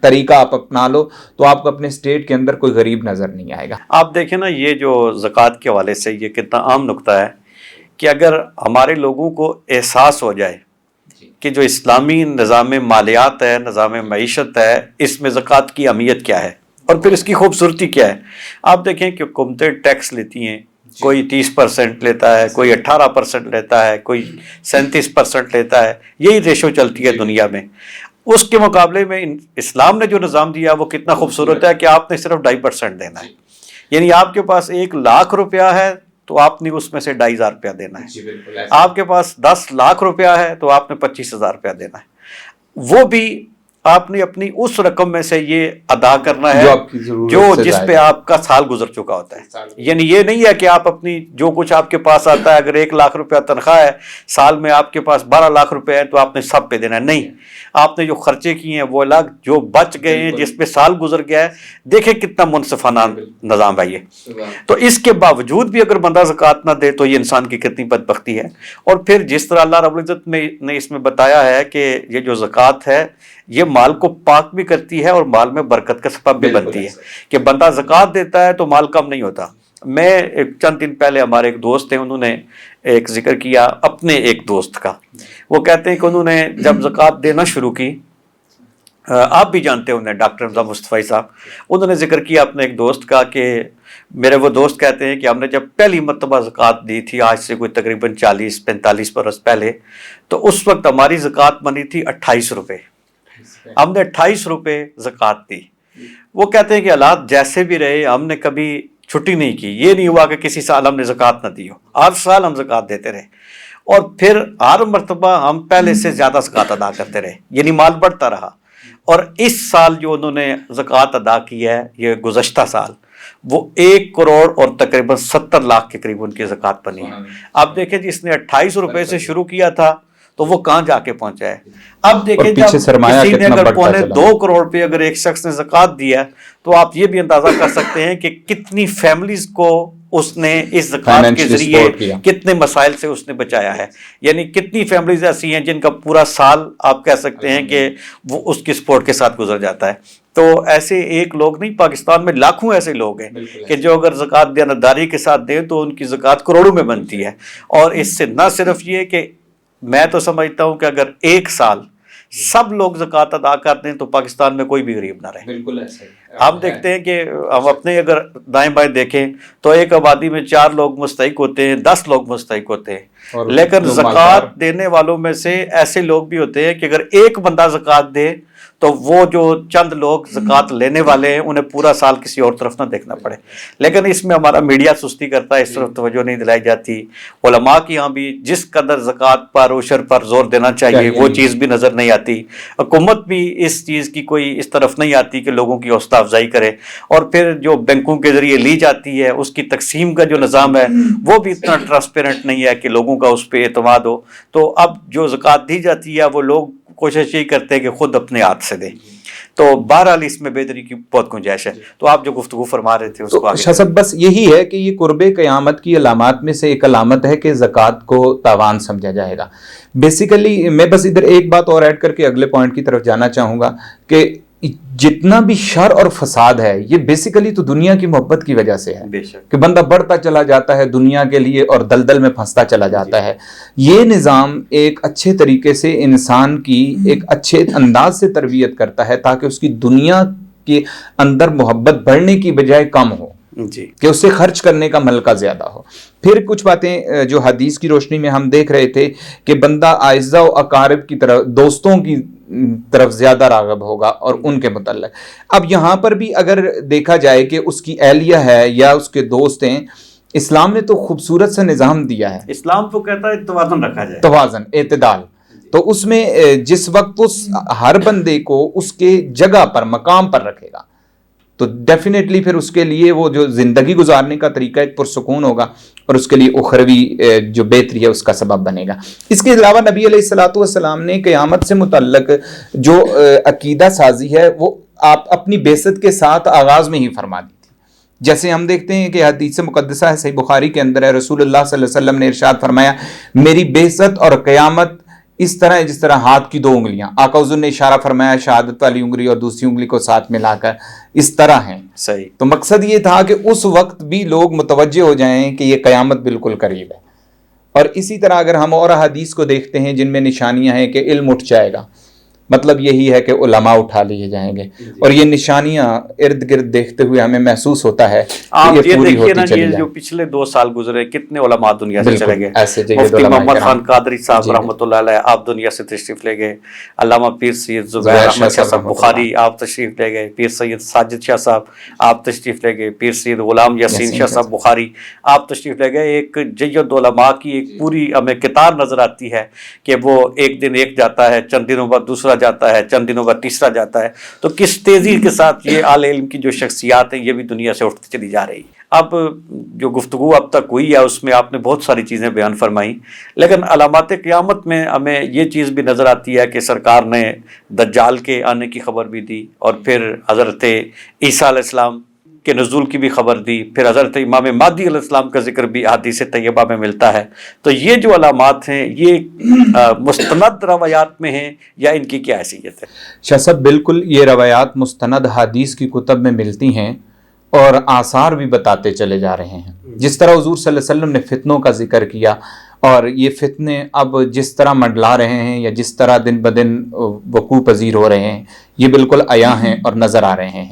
طریقہ آپ اپنا لو تو آپ کو اپنے اسٹیٹ کے اندر کوئی غریب نظر نہیں آئے گا. آپ دیکھیں نا، یہ جو زکوٰۃ کے حوالے سے یہ کتنا عام نکتہ ہے کہ اگر ہمارے لوگوں کو احساس ہو جائے کہ جو اسلامی نظام مالیات ہے، نظام معیشت ہے، اس میں زکوٰۃ کی اہمیت کیا ہے اور پھر اس کی خوبصورتی کیا ہے. آپ دیکھیں کہ حکومتیں ٹیکس لیتی ہیں، کوئی 30% لیتا ہے، کوئی 18% لیتا ہے، کوئی 37% لیتا ہے. یہی ریشو چلتی ہے دنیا میں. اس کے مقابلے میں اسلام نے جو نظام دیا وہ کتنا خوبصورت ہے کہ آپ نے صرف 2.5% دینا ہے. یعنی آپ کے پاس 1,00,000 روپیہ ہے تو آپ نے اس میں سے 2,500 روپیہ دینا ہے. آپ کے پاس 10 لاکھ روپیہ ہے تو آپ نے 25,000 روپیہ دینا ہے. وہ بھی آپ نے اپنی اس رقم میں سے یہ ادا کرنا ہے جو جس پہ آپ کا سال گزر چکا ہوتا ہے. یعنی یہ نہیں ہے کہ آپ اپنی جو کچھ آپ کے پاس آتا ہے، اگر 1,00,000 روپیہ تنخواہ ہے، سال میں آپ کے پاس 12 لاکھ روپے ہے تو آپ نے سب پہ دینا ہے. نہیں، آپ نے جو خرچے کیے ہیں وہ الگ، جو بچ گئے ہیں جس پہ سال گزر گیا ہے. دیکھیں کتنا منصفانہ نظام ہے یہ. تو اس کے باوجود بھی اگر بندہ زکوٰۃ نہ دے تو یہ انسان کی کتنی بدبختی ہے. اور پھر جس طرح اللہ رب العزت نے اس میں بتایا ہے کہ یہ جو زکوٰۃ ہے یہ مال کو پاک بھی کرتی ہے اور مال میں برکت کا سبب بھی بنتی ہے. کہ بندہ زکوٰۃ دیتا ہے تو مال کم نہیں ہوتا. میں چند دن پہلے ہمارے ایک دوست ہیں، انہوں نے ایک ذکر کیا اپنے ایک دوست کا. وہ کہتے ہیں کہ انہوں نے جب زکوٰۃ دینا شروع کی، آپ بھی جانتے ہیں انہیں، ڈاکٹر رمضان مصطفی صاحب، انہوں نے ذکر کیا اپنے ایک دوست کا کہ میرے وہ دوست کہتے ہیں کہ ہم نے جب پہلی مرتبہ زکوٰۃ دی تھی، آج سے کوئی تقریباً 40-45 برس پہلے، تو اس وقت ہماری زکوٰۃ بنی تھی 28 روپے. ہم نے 28 روپے زکوٰۃ دی. وہ کہتے ہیں کہ حالات جیسے بھی رہے ہم نے کبھی چھٹی نہیں کی. یہ نہیں ہوا کہ کسی سال ہم نے زکوٰۃ نہ دی ہو، ہر سال ہم زکوٰۃ دیتے رہے اور پھر ہر مرتبہ ہم پہلے سے زیادہ زکوٰۃ ادا کرتے رہے. یعنی مال بڑھتا رہا. اور اس سال جو انہوں نے زکوٰۃ ادا کی ہے، یہ گزشتہ سال، وہ 1 کروڑ اور تقریباً 70 لاکھ کے قریب ان کی زکوٰۃ بنی ہے. اب دیکھیں جس نے 28 روپے سے شروع کیا تھا تو وہ کہاں جا کے پہنچا ہے. اب دیکھیں جب کسی نے اگر 2.25 کروڑ پہ اگر ایک شخص نے زکوٰۃ دیا تو آپ یہ بھی اندازہ کر سکتے ہیں کہ کتنی فیملیز کو اس نے اس زکوٰۃ کے ذریعے کتنے مسائل سے اس نے بچایا ہے. یعنی کتنی فیملیز ایسی ہیں جن کا پورا سال آپ کہہ سکتے ہیں کہ وہ اس کی سپورٹ کے ساتھ گزر جاتا ہے. تو ایسے ایک لوگ نہیں، پاکستان میں لاکھوں ایسے لوگ ہیں کہ جو اگر زکوٰۃ دیانتداری کے ساتھ دیں تو ان کی زکوٰۃ کروڑوں میں بنتی ہے. اور اس سے نہ صرف یہ کہ میں تو سمجھتا ہوں کہ اگر 1 سال سب لوگ زکوٰۃ ادا کر دیں تو پاکستان میں کوئی بھی غریب نہ رہے. بالکل ایسا ہی ہم دیکھتے ہیں کہ ہم اپنے اگر دائیں بائیں دیکھیں تو ایک آبادی میں 4 لوگ مستحق ہوتے ہیں، 10 لوگ مستحق ہوتے ہیں، لیکن زکوٰۃ دینے والوں میں سے ایسے لوگ بھی ہوتے ہیں کہ اگر ایک بندہ زکوٰۃ دے تو وہ جو چند لوگ زکوٰۃ لینے والے ہیں انہیں پورا سال کسی اور طرف نہ دیکھنا پڑے. لیکن اس میں ہمارا میڈیا سستی کرتا ہے، اس طرف توجہ نہیں دلائی جاتی. علماء کی یہاں بھی جس قدر زکوٰۃ پر عشر پر زور دینا چاہیے وہ چیز بھی نظر نہیں آتی. حکومت بھی اس چیز کی کوئی اس طرف نہیں آتی کہ لوگوں کی حوصلہ افزائی کرے. اور پھر جو بینکوں کے ذریعے لی جاتی ہے اس کی تقسیم کا جو نظام ہے وہ بھی اتنا ٹرانسپیرنٹ نہیں ہے کہ لوگوں کا اس پہ اعتماد ہو. تو اب جو زکوٰۃ دی جاتی ہے وہ لوگ کوشش یہی کرتے ہیں کہ خود اپنے ہاتھ سے دیں. تو بہرحال اس میں بہتری کی بہت گنجائش ہے. تو آپ جو گفتگو فرما رہے تھے اس کو شاہ صاحب بس یہی ہے کہ یہ قرب قیامت کی علامات میں سے ایک علامت ہے کہ زکوٰۃ کو تاوان سمجھا جائے گا. بیسیکلی میں بس ادھر ایک بات اور ایڈ کر کے اگلے پوائنٹ کی طرف جانا چاہوں گا کہ جتنا بھی شر اور فساد ہے یہ بیسیکلی تو دنیا کی محبت کی وجہ سے ہے کہ بندہ بڑھتا چلا جاتا ہے دنیا کے لیے اور دلدل میں پھنستا چلا جاتا ہے. یہ نظام ایک اچھے طریقے سے انسان کی ایک اچھے انداز سے تربیت کرتا ہے تاکہ اس کی دنیا کے اندر محبت بڑھنے کی بجائے کم ہو جی، کہ اسے خرچ کرنے کا ملکہ زیادہ ہو. پھر کچھ باتیں جو حدیث کی روشنی میں ہم دیکھ رہے تھے کہ بندہ اعزا و اقارب کی طرف، دوستوں کی طرف زیادہ راغب ہوگا اور ان کے متعلق. اب یہاں پر بھی اگر دیکھا جائے کہ اس کی اہلیہ ہے یا اس کے دوست ہیں، اسلام نے تو خوبصورت سا نظام دیا ہے. اسلام تو کہتا ہے توازن رکھا جائے، توازن، اعتدال. تو اس میں جس وقت اس ہر بندے کو اس کے جگہ پر، مقام پر رکھے گا تو ڈیفینیٹلی پھر اس کے لیے وہ جو زندگی گزارنے کا طریقہ ایک پرسکون ہوگا اور اس کے لیے اخروی جو بہتری ہے اس کا سبب بنے گا. اس کے علاوہ نبی علیہ الصلوۃ والسلام نے قیامت سے متعلق جو عقیدہ سازی ہے وہ آپ اپنی بعثت کے ساتھ آغاز میں ہی فرما دی تھی. جیسے ہم دیکھتے ہیں کہ حدیث مقدسہ ہے، صحیح بخاری کے اندر ہے، رسول اللہ صلی اللہ علیہ وسلم نے ارشاد فرمایا میری بعثت اور قیامت اس طرح ہے جس طرح ہاتھ کی 2 انگلیاں. آقا حضور نے اشارہ فرمایا شہادت والی انگلی اور دوسری انگلی کو ساتھ ملا کر اس طرح ہیں. صحیح. تو مقصد یہ تھا کہ اس وقت بھی لوگ متوجہ ہو جائیں کہ یہ قیامت بالکل قریب ہے. اور اسی طرح اگر ہم اور حدیث کو دیکھتے ہیں جن میں نشانیاں ہیں کہ علم اٹھ جائے گا، مطلب یہی ہے کہ علماء اٹھا لیے جائیں گے. اور یہ نشانیاں ارد گرد دیکھتے ہوئے ہمیں محسوس ہوتا ہے آپ یہ دیکھیے نا، یہ جو پچھلے 2 سال گزرے کتنے علماء دنیا سے چلے گئے. مفتی محمد خان قادری صاحب رحمۃ اللہ علیہ آپ دنیا سے تشریف لے گئے. علامہ پیر سید زبیر احمد شاہ صاحب بخاری آپ تشریف لے گئے. پیر سید ساجد شاہ صاحب آپ تشریف لے گئے. پیر سید غلام یاسین شاہ صاحب بخاری آپ تشریف لے گئے. ایک جید علماء کی ایک پوری ہمیں کتار نظر آتی ہے کہ وہ ایک دن ایک جاتا ہے، چند دنوں بعد دوسرا جاتا ہے، چند دنوں بعد تیسرا جاتا ہے. تو کس تیزی کے ساتھ یہ اعلی علم کی جو شخصیات ہیں یہ بھی دنیا سے اٹھتی چلی جا رہی. اب جو گفتگو اب تک ہوئی ہے اس میں آپ نے بہت ساری چیزیں بیان فرمائیں، لیکن علامات قیامت میں ہمیں یہ چیز بھی نظر آتی ہے کہ سرکار نے دجال کے آنے کی خبر بھی دی، اور پھر حضرت عیسیٰ علیہ السلام کے نزول کی بھی خبر دی، پھر حضرت امام مہدی علیہ السلام کا ذکر بھی احادیث طیبہ میں ملتا ہے. تو یہ جو علامات ہیں یہ مستند روایات میں ہیں یا ان کی کیا حیثیت ہے؟ شاہ صاحب بالکل یہ روایات مستند حدیث کی کتب میں ملتی ہیں اور آثار بھی بتاتے چلے جا رہے ہیں. جس طرح حضور صلی اللہ علیہ وسلم نے فتنوں کا ذکر کیا اور یہ فتنے اب جس طرح منڈلا رہے ہیں یا جس طرح دن بدن وقوع پذیر ہو رہے ہیں یہ بالکل عیاں ہیں اور نظر آ رہے ہیں.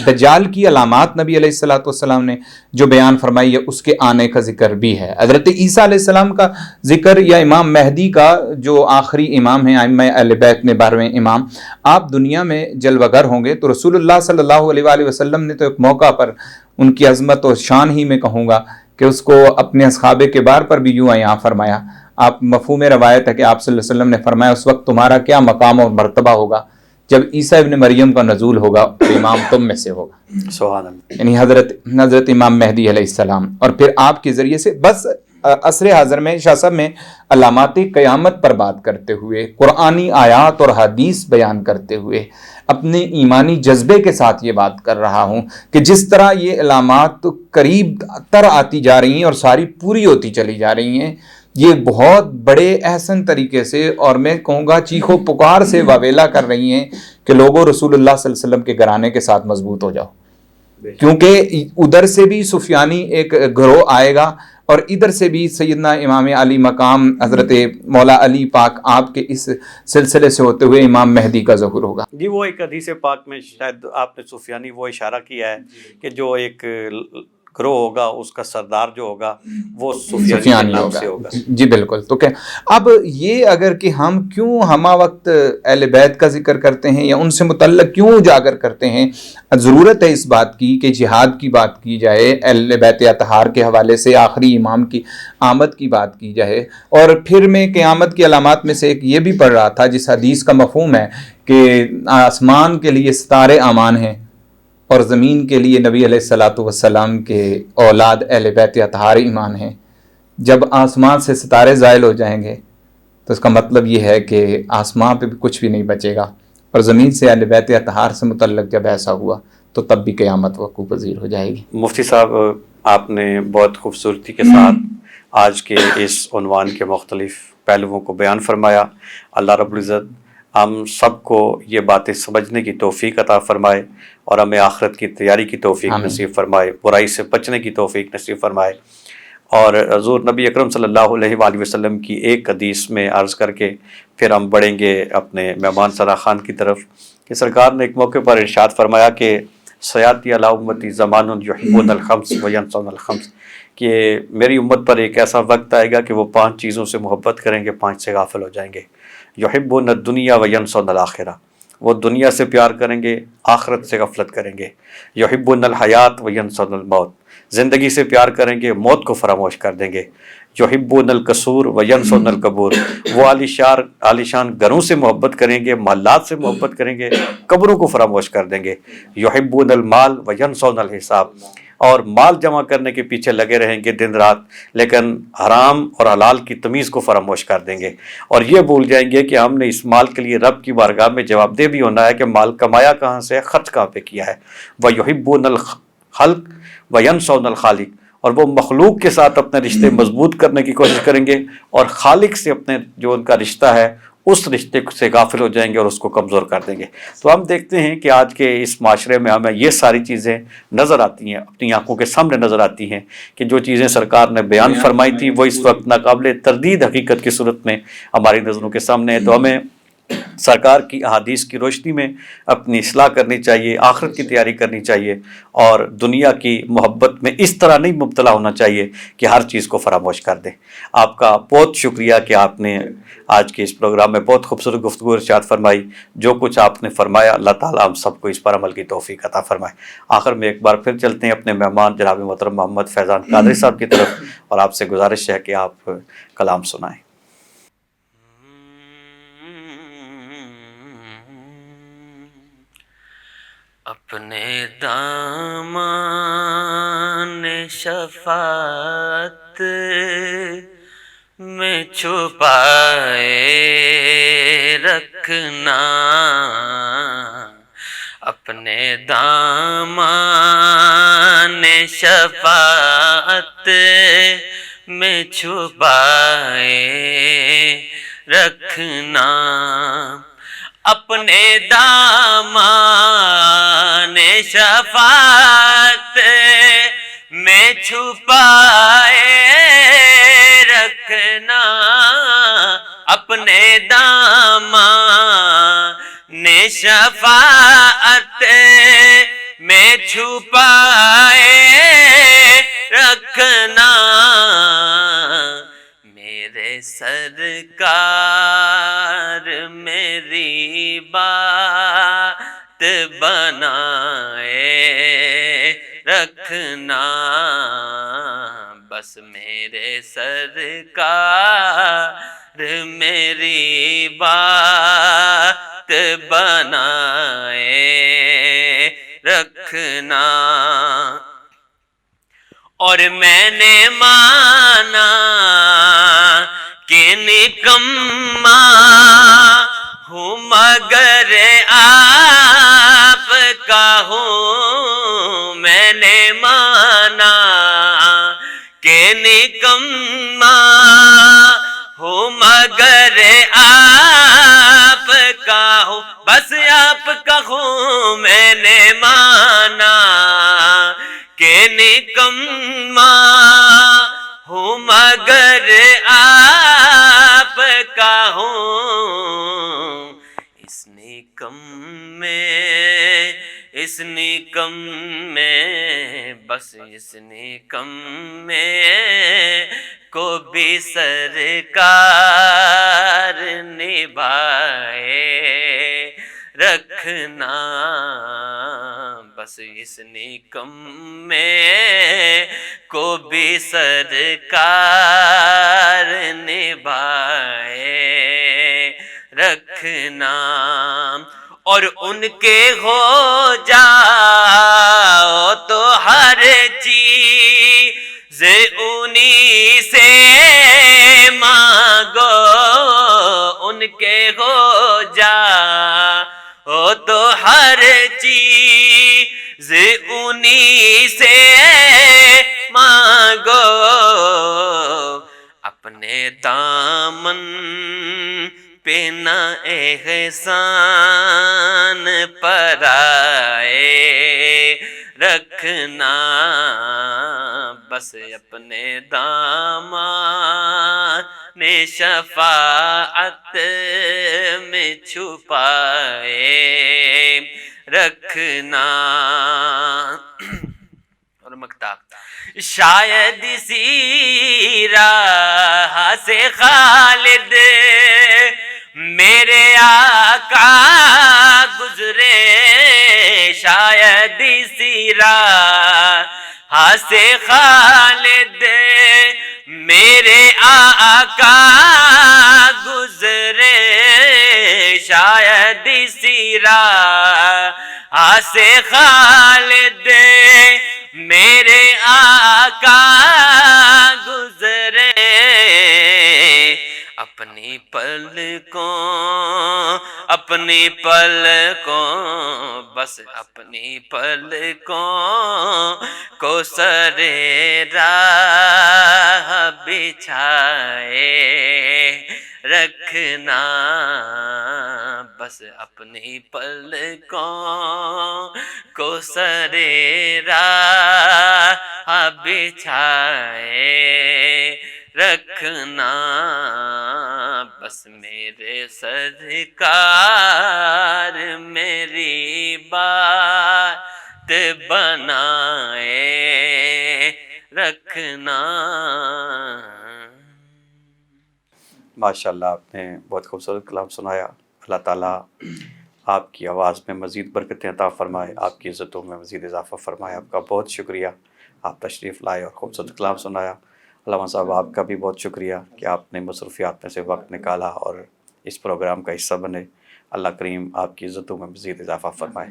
دجال کی علامات نبی علیہ الصلوۃ والسلام نے جو بیان فرمائی ہے اس کے آنے کا ذکر بھی ہے. حضرت عیسیٰ علیہ السلام کا ذکر یا امام مہدی کا جو آخری امام ہیں ائمہ اہل بیت میں 12ویں امام، آپ دنیا میں جلوہ گر ہوں گے. تو رسول اللہ صلی اللہ علیہ وآلہ وسلم نے تو ایک موقع پر ان کی عظمت اور شان ہی میں کہوں گا کہ اس کو اپنے اصحاب کبار پر بھی یوں یہاں فرمایا. آپ مفہوم روایت ہے کہ آپ صلی اللہ علیہ وسلم نے فرمایا اس وقت تمہارا کیا مقام اور مرتبہ ہوگا جب عیسیٰ ابن مریم کا نزول ہوگا اور امام تم میں سے ہوگا. سبحان اللہ. یعنی حضرت امام مہدی علیہ السلام. اور پھر آپ کے ذریعے سے بس عصر حاضر میں شاہ صاحب میں علامات قیامت پر بات کرتے ہوئے، قرآنی آیات اور حدیث بیان کرتے ہوئے اپنے ایمانی جذبے کے ساتھ یہ بات کر رہا ہوں کہ جس طرح یہ علامات قریب تر آتی جا رہی ہیں اور ساری پوری ہوتی چلی جا رہی ہیں، یہ بہت بڑے احسن طریقے سے اور میں کہوں گا چیخ و پکار سے واویلا کر رہی ہیں کہ لوگوں رسول اللہ صلی اللہ علیہ وسلم کے گھرانے کے ساتھ مضبوط ہو جاؤ. کیونکہ ادھر سے بھی سفیانی ایک گروہ آئے گا اور ادھر سے بھی سیدنا امام علی مقام حضرت مولا علی پاک آپ کے اس سلسلے سے ہوتے ہوئے امام مہدی کا ظہور ہوگا. جی وہ ایک حدیث پاک میں شاید آپ نے سفیانی وہ اشارہ کیا ہے کہ جو ایک گروہ ہوگا اس کا سردار جو ہوگا وہ سفیانی نام سے ہوگا. جی بالکل. تو کہ اب یہ اگر کہ ہم کیوں ہمہ وقت اہل بیت کا ذکر کرتے ہیں یا ان سے متعلق کیوں اجاگر کرتے ہیں، ضرورت ہے اس بات کی کہ جہاد کی بات کی جائے، اہل بیت اطہار کے حوالے سے آخری امام کی آمد کی بات کی جائے. اور پھر میں قیامت کی علامات میں سے ایک یہ بھی پڑھ رہا تھا جس حدیث کا مفہوم ہے کہ آسمان کے لیے ستارے امان ہیں اور زمین کے لیے نبی علیہ الصلاۃ والسلام کے اولاد اہل بیت اطہار ایمان ہیں. جب آسمان سے ستارے زائل ہو جائیں گے تو اس کا مطلب یہ ہے کہ آسمان پہ بھی کچھ بھی نہیں بچے گا، اور زمین سے اہل بیت اطہار سے متعلق جب ایسا ہوا تو تب بھی قیامت وقوع پذیر ہو جائے گی. مفتی صاحب آپ نے بہت خوبصورتی کے ساتھ آج کے اس عنوان کے مختلف پہلوؤں کو بیان فرمایا. اللہ رب العزت ہم سب کو یہ باتیں سمجھنے کی توفیق عطا فرمائے اور ہمیں آخرت کی تیاری کی توفیق نصیب فرمائے، برائی سے بچنے کی توفیق نصیب فرمائے. اور حضور نبی اکرم صلی اللہ علیہ وآلہ وسلم کی ایک حدیث میں عرض کر کے پھر ہم بڑھیں گے اپنے مہمان سرا خان کی طرف کہ سرکار نے ایک موقع پر ارشاد فرمایا کہ سیاتی علی امتی زمان یحبون الخمس وینسون الخمس، کہ میری امت پر ایک ایسا وقت آئے گا کہ وہ 5 چیزوں سے محبت کریں گے، 5 سے غافل ہو جائیں گے. یحبون الدنیا وینسون الآخرہ، وہ دنیا سے پیار کریں گے، آخرت سے غفلت کریں گے. یحبون الحیات وینسون الموت، زندگی سے پیار کریں گے، موت کو فراموش کر دیں گے. یحبون القصور وینسون القبور، وہ عالیشان گھروں سے محبت کریں گے، محلات سے محبت کریں گے، قبروں کو فراموش کر دیں گے. یحبون المال وینسون الحساب، اور مال جمع کرنے کے پیچھے لگے رہیں گے دن رات، لیکن حرام اور حلال کی تمیز کو فراموش کر دیں گے، اور یہ بھول جائیں گے کہ ہم نے اس مال کے لیے رب کی بارگاہ میں جواب دہ بھی ہونا ہے کہ مال کمایا کہاں سے، خرچ کہاں پہ کیا ہے. وَيُحِبُّونَ الْخَلْقَ وَيَنْسَوْنَ الْخَالِقَ، اور وہ مخلوق کے ساتھ اپنے رشتے مضبوط کرنے کی کوشش کریں گے اور خالق سے اپنے جو ان کا رشتہ ہے اس رشتے سے غافل ہو جائیں گے اور اس کو کمزور کر دیں گے. تو ہم دیکھتے ہیں کہ آج کے اس معاشرے میں ہمیں یہ ساری چیزیں نظر آتی ہیں، اپنی آنکھوں کے سامنے نظر آتی ہیں کہ جو چیزیں سرکار نے بیان فرمائی تھی وہ اس وقت ناقابل تردید حقیقت کی صورت میں ہماری نظروں کے سامنے ہے. تو ہمیں سرکار کی احادیث کی روشنی میں اپنی اصلاح کرنی چاہیے، آخرت کی تیاری کرنی چاہیے، اور دنیا کی محبت میں اس طرح نہیں مبتلا ہونا چاہیے کہ ہر چیز کو فراموش کر دیں. آپ کا بہت شکریہ کہ آپ نے آج کے اس پروگرام میں بہت خوبصورت گفتگو ارشاد فرمائی. جو کچھ آپ نے فرمایا اللہ تعالیٰ ہم سب کو اس پر عمل کی توفیق عطا فرمائے. آخر میں ایک بار پھر چلتے ہیں اپنے مہمان جناب محترم محمد فیضان قادری صاحب کی طرف، اور آپ سے گزارش ہے کہ آپ کلام سنائیں. اپنے دامان شفاعت میں چھپائے رکھنا، اپنے دامان شفاعت میں چھپائے رکھنا، اپنے دامان شفاعت میں چھپائے رکھنا، اپنے دامان شفاعت میں چھپائے رکھنا. میرے سرکار میری بات بنائے رکھنا، بس میرے سرکار میری بات بنائے رکھنا. اور میں نے مانا کہ نکما ہوں مگر آپ کا ہوں، میں نے مانا کہ نکما ہوں مگر آپ کا ہوں، بس آپ کا ہوں میں نے مانا نکما ہوں مگر آپ کا ہوں، اس نکم میں بس اس نکم میں کو بھی سرکار نبھائے رکھنا، بس اس نکم میں کو بھی سرکار نبھائے رکھنا، اور ان کے ہو جاؤ تو ہر چیز انہی سے مانگو، ان کے ہو جاؤ تو ہر چیز انہی سے مانگو، اپنے دامن پہ نہ احسان پرائے رکھنا، بس اپنے دامان شفاعت میں چھپائے رکھنا۔ اور مقطع، شاید اسی راہ سے خالد میرے آقا گزرے، شاید اسی راہ سے خالد میرے آقا گزرے، شاید اسی راہ سے خالد میرے آقا گزرے، اپنی پلکوں بس اپنی پلکوں کو سر راہ بچھائے رکھنا، بس اپنی پلکوں کو سر راہ بچھائے رکھنا، بس میرے سرکار میری بات بنائے رکھنا۔ ماشاءاللہ، آپ نے بہت خوبصورت کلام سنایا۔ اللہ تعالیٰ آپ کی آواز میں مزید برکتیں عطا فرمائے، آپ کی عزتوں میں مزید اضافہ فرمائے۔ آپ کا بہت شکریہ، آپ تشریف لائے اور خوبصورت کلام سنایا۔ علامہ صاحب، آپ کا بھی بہت شکریہ کہ آپ نے مصروفیات میں سے وقت نکالا اور اس پروگرام کا حصہ بنے۔ اللہ کریم آپ کی عزتوں میں مزید اضافہ فرمائے۔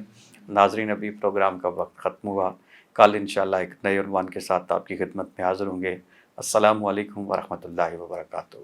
ناظرین، ابھی پروگرام کا وقت ختم ہوا، کل انشاءاللہ ایک نئے عنوان کے ساتھ آپ کی خدمت میں حاضر ہوں گے۔ السلام علیکم ورحمۃ اللہ وبرکاتہ۔